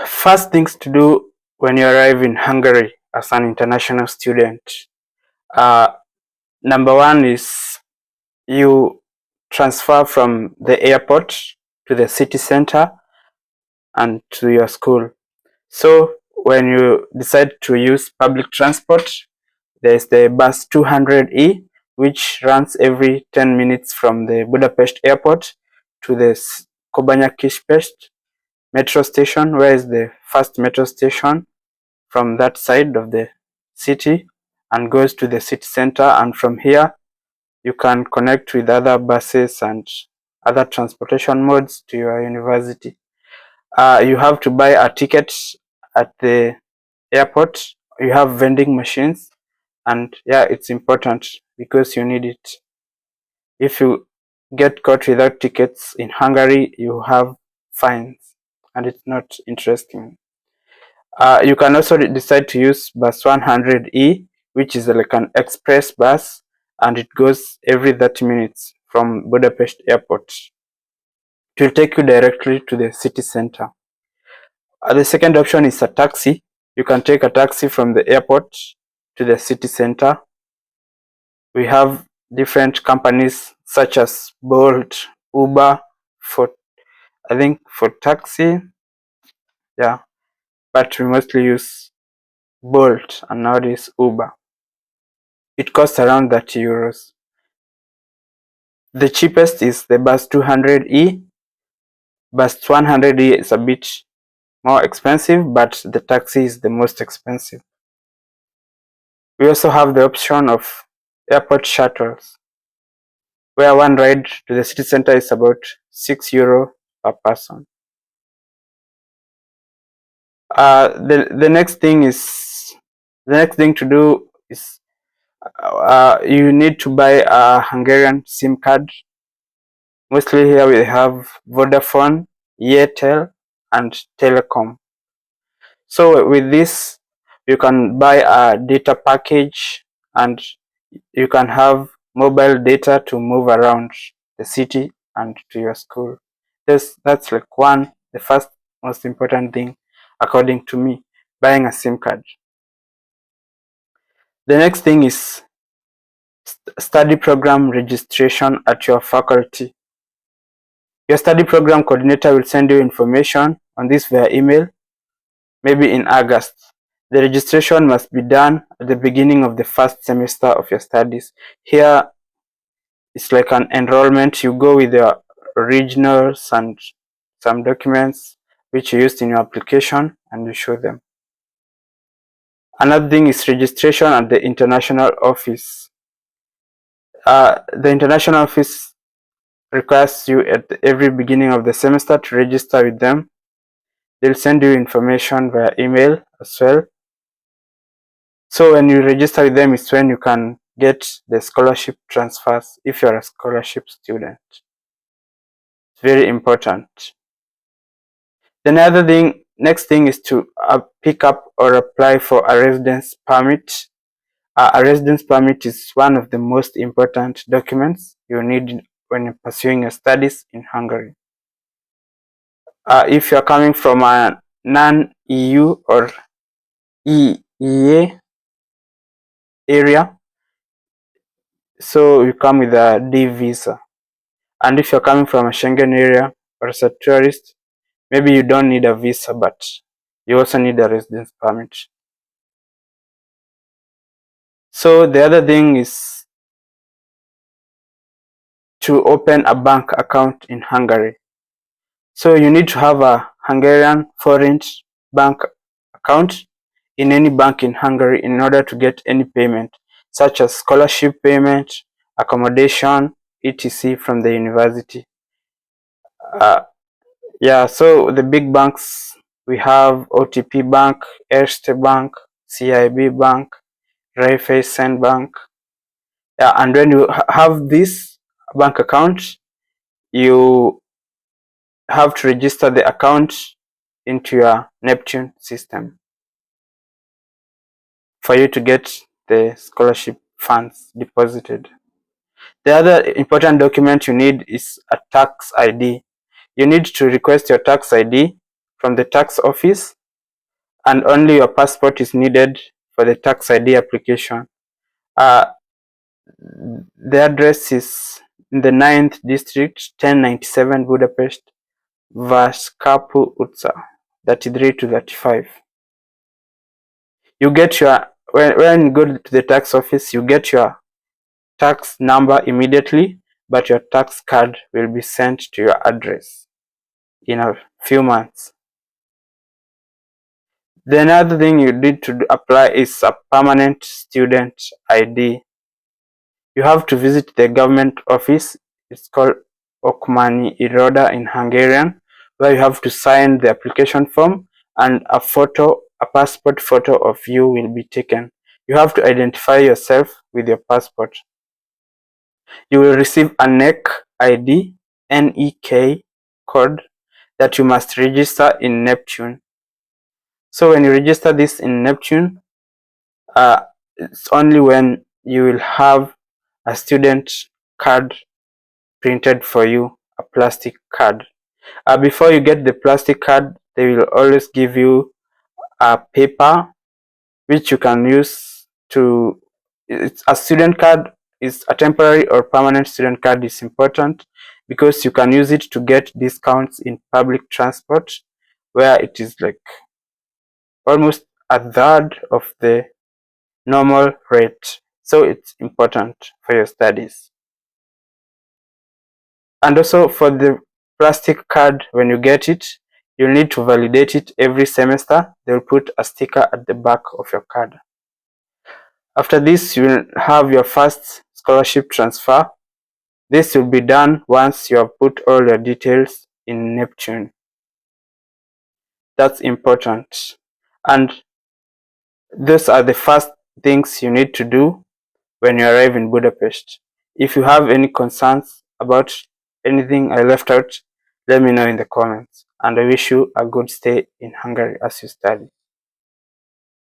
First things to do when you arrive in Hungary as an international student. Uh, Number one is you transfer from the airport to the city center and to your school. So when you decide to use public transport, there's the bus 200E, which runs every 10 minutes from the Budapest airport to the Kobanya-Kispest metro station, where is the first metro station from that side of the city, and goes to the city center. And from here you can connect with other buses and other transportation modes to your university. You have to buy a ticket at the airport. You have vending machines, and yeah, it's important because you need it. If you get caught without tickets in Hungary, you have fines, and it's not interesting. You can also decide to use bus 100E, which is like an express bus, and it goes every 30 minutes from Budapest airport. It will take you directly to the city center. The second option is a taxi. You can take a taxi from the airport to the city center. We have different companies such as Bolt, Uber, for taxi, yeah, but we mostly use Bolt and nowadays Uber. It costs around 30 euros. The cheapest is the bus 200E. Bus 100E is a bit more expensive, but the taxi is the most expensive. We also have the option of airport shuttles, where one ride to the city center is about €6 per person. The next thing to do is you need to buy a Hungarian SIM card. Mostly here we have Vodafone, Airtel, and Telecom. So with this, you can buy a data package and you can have mobile data to move around the city and to your school. That's like the first most important thing, according to me, buying a SIM card. The next thing is study program registration at your faculty. Your study program coordinator will send you information on this via email, maybe in August. The registration must be done at the beginning of the first semester of your studies. Here, it's like an enrollment. You go with your originals and some documents which you used in your application, and you show them. Another thing is registration at the international office. The international office requires you at every beginning of the semester to register with them. They'll send you information via email as well. So when you register with them is when you can get the scholarship transfers if you're a scholarship student. It's very important. Then next thing is to pick up or apply for a residence permit. A residence permit is one of the most important documents you need when you're pursuing your studies in Hungary. If you're coming from a non-EU or EEA area, so you come with a D visa. And if you're coming from a Schengen area or as a tourist, maybe you don't need a visa, but you also need a residence permit. So the other thing is to open a bank account in Hungary. So you need to have a Hungarian foreign bank account in any bank in Hungary in order to get any payment, such as scholarship payment, accommodation, etc. from the university. Yeah, so the big banks, we have OTP Bank, Erste Bank, CIB Bank, Raiffeisen Bank. Yeah, and when you have this bank account, you have to register the account into your Neptune system for you to get the scholarship funds deposited. The other important document you need is a tax ID. You need to request your tax ID from the tax office, and only your passport is needed for the tax ID application. The address is in the 9th district, 1097 Budapest, Vaskapu Utsa, 33 to 35. You get your, when you go to the tax office, you get your tax number immediately, but your tax card will be sent to your address in a few months. The another thing you need to apply is a permanent student ID. You have to visit the government office. It's called Okmani Iroda in Hungarian, where you have to sign the application form, and a passport photo of you will be taken. You have to identify yourself with your passport. You will receive a NEC ID, NEK code that you must register in Neptune. So when you register this in Neptune, it's only when you will have a student card printed for you, a plastic card. Before you get the plastic card, they will always give you a paper which you can use to, it's a student card. Is a temporary or permanent student card is important because you can use it to get discounts in public transport, where it is like almost a third of the normal rate. So it's important for your studies. And also for the plastic card, when you get it, you'll need to validate it every semester. They'll put a sticker at the back of your card. After this, you will have your first scholarship transfer. This will be done once you have put all your details in Neptune. That's important. And those are the first things you need to do when you arrive in Budapest. If you have any concerns about anything I left out, let me know in the comments. And I wish you a good stay in Hungary as you study.